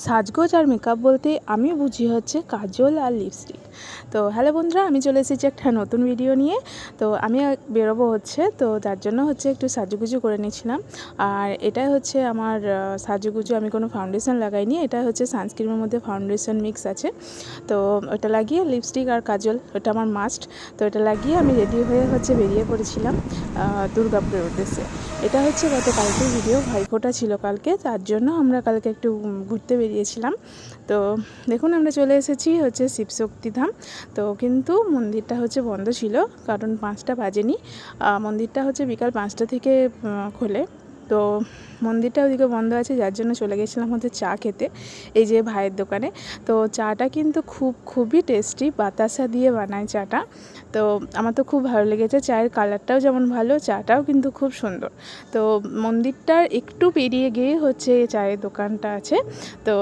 সাজগোজ আর মেকআপ বলতে আমি বুঝি হচ্ছে কাজল আর লিপস্টিক। তো হ্যালো বন্ধুরা, আমি চলে এসেছি একটা নতুন ভিডিও নিয়ে। তো আমি বেরোবো হচ্ছে, তো তার জন্য হচ্ছে একটু সাজুগুজু করে নিয়েছিলাম। আর এটা হচ্ছে আমার সাজুগুজু, আমি কোনো ফাউন্ডেশন লাগাইনি, এটা হচ্ছে সানস্ক্রিনের মধ্যে ফাউন্ডেশন মিক্স আছে। তো ওটা লাগিয়ে লিপস্টিক আর কাজল ওটা আমার মাস্ট। তো এটা লাগিয়ে আমি রেডি হয়ে হচ্ছে বেরিয়ে পড়েছিলাম দুর্গাপুরের উদ্দেশ্যে। এটা হচ্ছে গত কালকের ভিডিও, ভাইফোঁটা ছিল কালকে, তার জন্য আমরা কালকে একটু ঘুরতে বেরিয়েছিলাম। তো দেখুন আমরা চলে এসেছি হচ্ছে শিবশক্তিধাম। তো কিন্তু মন্দিরটা হচ্ছে বন্ধ ছিল, কারণ 5টা বাজেনি। মন্দিরটা হচ্ছে বিকাল 5টা থেকে খোলে। তো মন্দিরটা ওদিকে বন্ধ আছে, যার জন্য চলে গেছিলাম হচ্ছে চা খেতে এই যে ভাইয়ের দোকানে। তো চাটা কিন্তু খুবই টেস্টি, বাতাসা দিয়ে বানায় চাটা। তো আমার তো খুব ভালো লেগেছে, চায়ের কালারটাও যেমন ভালো, চাটাও কিন্তু খুব সুন্দর। তো মন্দিরটার একটু পেরিয়ে গিয়ে হচ্ছে চায়ের দোকানটা আছে। তো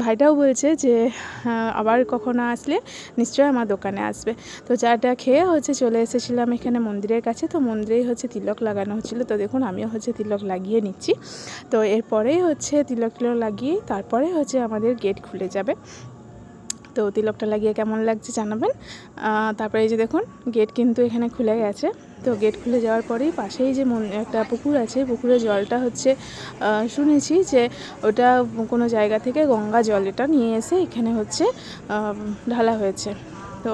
ভাইটাও বলছে যে আবার কখনো আসলে নিশ্চয়ই আমার দোকানে আসবে। তো চাটা খেয়ে হচ্ছে চলে এসেছিলাম এখানে মন্দিরের কাছে। তো মন্দিরেই হচ্ছে তিলক লাগানো হচ্ছিলো। তো দেখুন আমিও হচ্ছে তিলক লাগিয়ে নিচ্ছি। তো এরপরেই হচ্ছে তিলক লাগিয়ে তারপরে হচ্ছে আমাদের গেট খুলে যাবে। তো তিলকটা লাগিয়ে কেমন লাগছে জানাবেন। তারপরে এই যে দেখুন গেট কিন্তু এখানে খুলে গেছে। তো গেট খুলে যাওয়ার পরেই পাশেই যে একটা পুকুর আছে, পুকুরের জলটা হচ্ছে শুনেছি যে ওটা কোনো জায়গা থেকে গঙ্গা জল এটা নিয়ে এসে এখানে হচ্ছে ঢালা হয়েছে। তো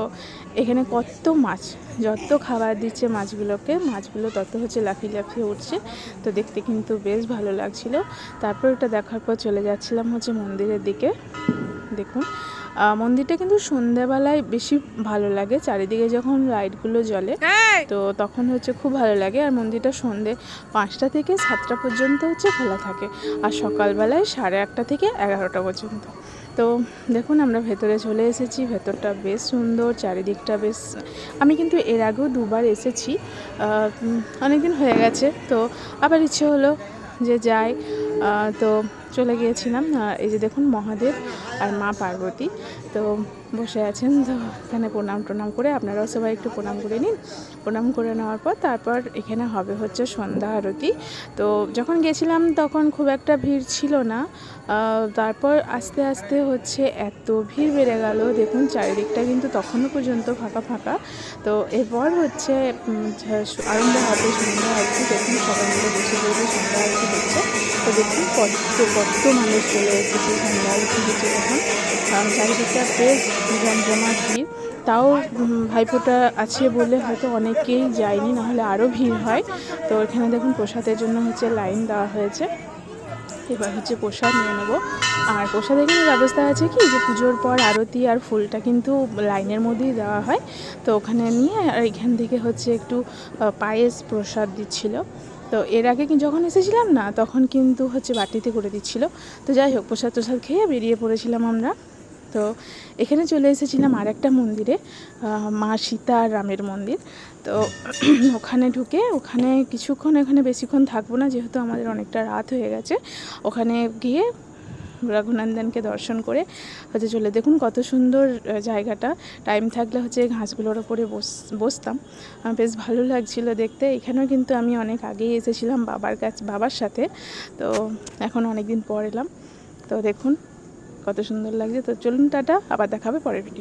এখানে কত মাছ, যত খাবার দিচ্ছে মাছগুলোকে, মাছগুলো তত হচ্ছে লাফিয়ে লাফিয়ে উঠছে। তো দেখতে কিন্তু বেশ ভালো লাগছিল। তারপর ওটা দেখার পর চলে যাচ্ছিলাম হচ্ছে মন্দিরের দিকে। দেখুন মন্দিরটা কিন্তু সন্ধ্যাবেলায় বেশি ভালো লাগে, চারিদিকে যখন লাইটগুলো জ্বলে তো তখন হচ্ছে খুব ভালো লাগে। আর মন্দিরটা সন্ধ্যে 5টা থেকে 7টা পর্যন্ত হচ্ছে খোলা থাকে, আর সকালবেলায় 8:30 থেকে 11টা পর্যন্ত। তো দেখুন আমরা ভেতরে চলে এসেছি, ভেতরটা বেশ সুন্দর, চারিদিকটা বেশ। আমি কিন্তু এর আগেও 2বার এসেছি, অনেক দিন হয়ে গেছে। তো আবার ইচ্ছে হলো যে যাই, তো চলে গিয়েছিলাম। এই যে দেখুন মহাদেব আর মা পার্বতী তো বসে আছেন। তো এখানে প্রণাম করে আপনারাও সবাই একটু প্রণাম করে নিন। প্রণাম করে নেওয়ার পর তারপর এখানে হবে হচ্ছে সন্ধ্যা আরতি। তো যখন গেছিলাম তখন খুব একটা ভিড় ছিল না, তারপর আস্তে আস্তে হচ্ছে এত ভিড় বেড়ে গেল। দেখুন চারিদিকটা কিন্তু তখনও পর্যন্ত ফাঁকা। তো এরপর হচ্ছে আরম্ভ হবে সন্ধ্যা আরতি। দেখুন সবাই মিলে বসে সন্ধ্যা আরতি হচ্ছে। তো দেখুন কত মানুষ চলে এসেছে সন্ধ্যা আরতি হচ্ছে তখন। চারিদিকটা বেশ জমজমাট ভিড়। তাও ভাইফোঁটা আছে বলে হয়তো অনেকেই যায়নি, নাহলে আরও ভিড় হয়। তো এখানে দেখুন প্রসাদের জন্য হচ্ছে লাইন দেওয়া হয়েছে। এবার হচ্ছে প্রসাদ নিয়ে নেবো। আর প্রসাদের কিন্তু ব্যবস্থা আছে কি, যে পুজোর পর আরতি আর ফুলটা কিন্তু লাইনের মধ্যেই দেওয়া হয়। তো ওখানে নিয়ে আর এখান থেকে হচ্ছে একটু পায়েস প্রসাদ দিচ্ছিল। তো এর আগে যখন এসেছিলাম না, তখন কিন্তু হচ্ছে বাটিতে করে দিচ্ছিল। তো যাই হোক, প্রসাদ খেয়ে বেরিয়ে পড়েছিলাম আমরা। তো এখানে চলে এসেছিলাম আর একটা মন্দিরে, মা সীতা আর রামের মন্দির। তো ওখানে ঢুকে ওখানে কিছুক্ষণ, এখানে বেশিক্ষণ থাকবো না যেহেতু আমাদের অনেকটা রাত হয়ে গেছে। ওখানে গিয়ে রঘুনন্দনকে দর্শন করে হচ্ছে চলে। দেখুন কত সুন্দর জায়গাটা। টাইম থাকলে হচ্ছে ঘাসগুলোর ওপরে বসতাম, বেশ ভালো লাগছিল দেখতে। এখানেও কিন্তু আমি অনেক আগেই এসেছিলাম বাবার সাথে। তো এখন অনেক দিন পর এলাম। তো দেখুন কত সুন্দর লাগছে। তো চলুন টাটা, আবার দেখাবে পরের ভিডিও।